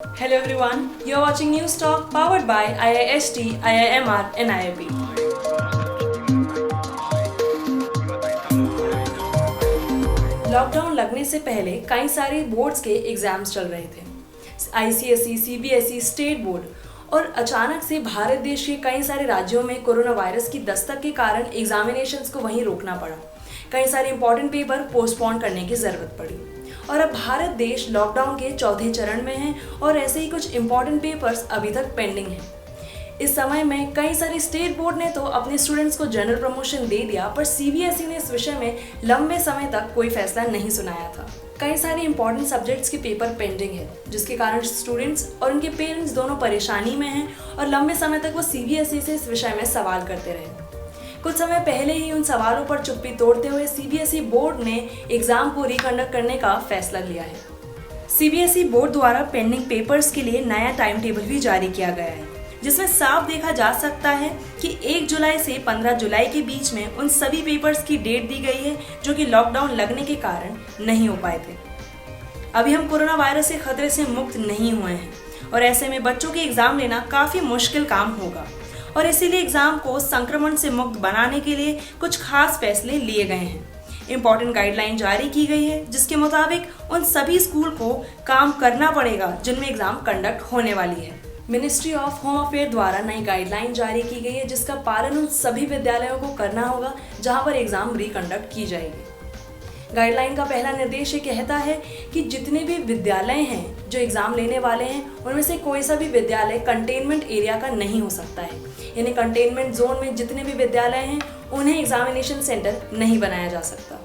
Hello everyone, you're watching News Talk powered by IIST, IIMR and IIP. Lockdown लगने से पहले कई सारे बोर्ड्स के एग्जाम्स चल रहे थे। ICSE, CBSE, स्टेट बोर्ड और अचानक से भारत देश के कई सारे राज्यों में कोरोना वायरस की दस्तक के कारण एग्जामिनेशंस को वहीं रोकना पड़ा। कई सारे इंपॉर्टेंट पेपर पोस्टपोन करने की जरूरत पड़ी और अब भारत देश लॉकडाउन के चौथे चरण में है और ऐसे ही कुछ इंपॉर्टेंट पेपर्स अभी तक पेंडिंग हैं। इस समय में कई सारे स्टेट बोर्ड ने तो अपने स्टूडेंट्स को जनरल प्रमोशन दे दिया, पर CBSE ने इस विषय में लंबे समय तक कोई फैसला नहीं सुनाया था। कई सारे इंपॉर्टेंट सब्जेक्ट्स के पेपर पेंडिंग है, जिसके कारण स्टूडेंट्स और उनके पेरेंट्स दोनों परेशानी में हैं और लंबे समय तक वो CBSE से इस विषय में सवाल करते रहे। कुछ समय पहले ही उन सवालों पर चुप्पी तोड़ते हुए CBSE बोर्ड ने एग्जाम को रिकंडक्ट करने का फैसला लिया है। CBSE बोर्ड द्वारा पेंडिंग पेपर्स के लिए नया टाइम टेबल भी जारी किया गया है, जिसमें साफ देखा जा सकता है कि 1 जुलाई से 15 जुलाई के बीच में उन सभी पेपर्स की डेट दी गई है जो कि लॉकडाउन लगने के कारण नहीं हो पाए थे। अभी हम कोरोना वायरस के खतरे से मुक्त नहीं हुए हैं और ऐसे में बच्चों के एग्जाम लेना काफी मुश्किल काम होगा और इसीलिए एग्जाम को संक्रमण से मुक्त बनाने के लिए कुछ खास फैसले लिए गए हैं। इंपॉर्टेंट गाइडलाइन जारी की गई है, जिसके मुताबिक उन सभी स्कूल को काम करना पड़ेगा जिनमें एग्जाम कंडक्ट होने वाली है। मिनिस्ट्री ऑफ होम अफेयर द्वारा नई गाइडलाइन जारी की गई है, जिसका पालन उन सभी विद्यालयों को करना होगा जहां पर एग्जाम रिकंडक्ट की जाएगी। गाइडलाइन का पहला निर्देश ये कहता है कि जितने भी विद्यालय हैं जो एग्जाम लेने वाले हैं, उनमें से कोई सा भी विद्यालय कंटेनमेंट एरिया का नहीं हो सकता है। यानी कंटेनमेंट जोन में जितने भी विद्यालय हैं उन्हें एग्जामिनेशन सेंटर नहीं बनाया जा सकता।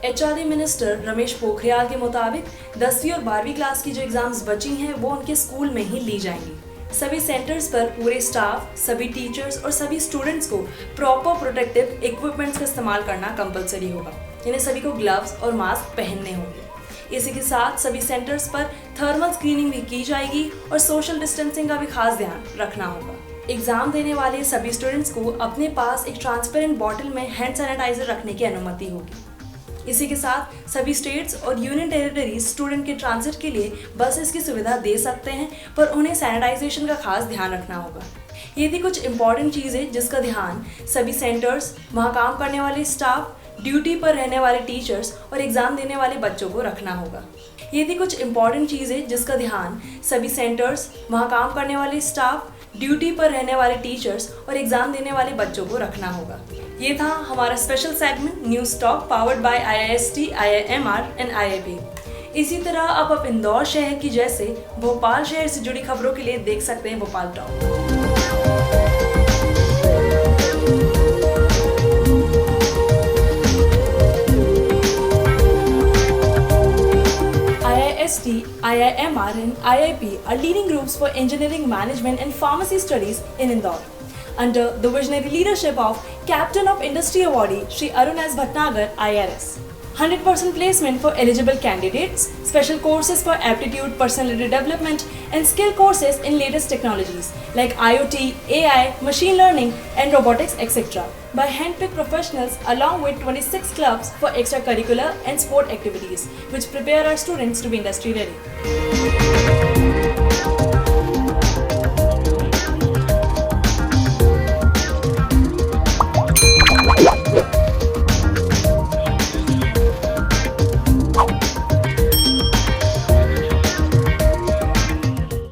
HRD मिनिस्टर रमेश पोखरियाल के मुताबिक 10वीं और 12वीं क्लास की जो एग्जाम्स बची हैं वो उनके स्कूल में ही ली जाएंगी। सभी सेंटर्स पर पूरे स्टाफ, सभी टीचर्स और सभी स्टूडेंट्स को प्रॉपर प्रोटेक्टिव इक्विपमेंट्स का इस्तेमाल करना कंपलसरी होगा। यानी सभी को ग्लव्स और मास्क पहनने होंगे। इसी के साथ सभी सेंटर्स पर थर्मल स्क्रीनिंग भी की जाएगी और सोशल डिस्टेंसिंग का भी खास ध्यान रखना होगा। एग्जाम देने वाले सभी स्टूडेंट्स को अपने पास एक ट्रांसपेरेंट बॉटल में हैंड सैनिटाइजर रखने की अनुमति होगी। इसी के साथ सभी स्टेट्स और यूनियन टेरिटरीज स्टूडेंट के ट्रांजिट के लिए बसेस की सुविधा दे सकते हैं, पर उन्हें सैनिटाइजेशन का खास ध्यान रखना होगा। ये थी कुछ इंपॉर्टेंट चीज़ें जिसका ध्यान सभी सेंटर्स, वहाँ काम करने वाले स्टाफ, ड्यूटी पर रहने वाले टीचर्स और एग्जाम देने वाले बच्चों को रखना होगा। ये थी कुछ इंपॉर्टेंट चीज़ें जिसका ध्यान सभी सेंटर्स, वहाँ काम करने वाले स्टाफ, ड्यूटी पर रहने वाले टीचर्स और एग्जाम देने वाले बच्चों को रखना होगा। ये था हमारा special segment news talk powered by IIST, IIMR and IIP। इसी तरह आप इंदौर शहर की जैसे भोपाल शहर से जुड़ी खबरों के लिए देख सकते हैं Bhopal talk. IIST, IIMR and IIP are leading groups for engineering, management and pharmacy studies in Indore. Under the visionary leadership of Captain of Industry awardee Shri Arun S. Bhatnagar, IRS. 100% placement for eligible candidates, special courses for aptitude, personality development and skill courses in latest technologies like IoT, AI, machine learning and robotics, etc. by handpicked professionals along with 26 clubs for extracurricular and sport activities which prepare our students to be industry ready.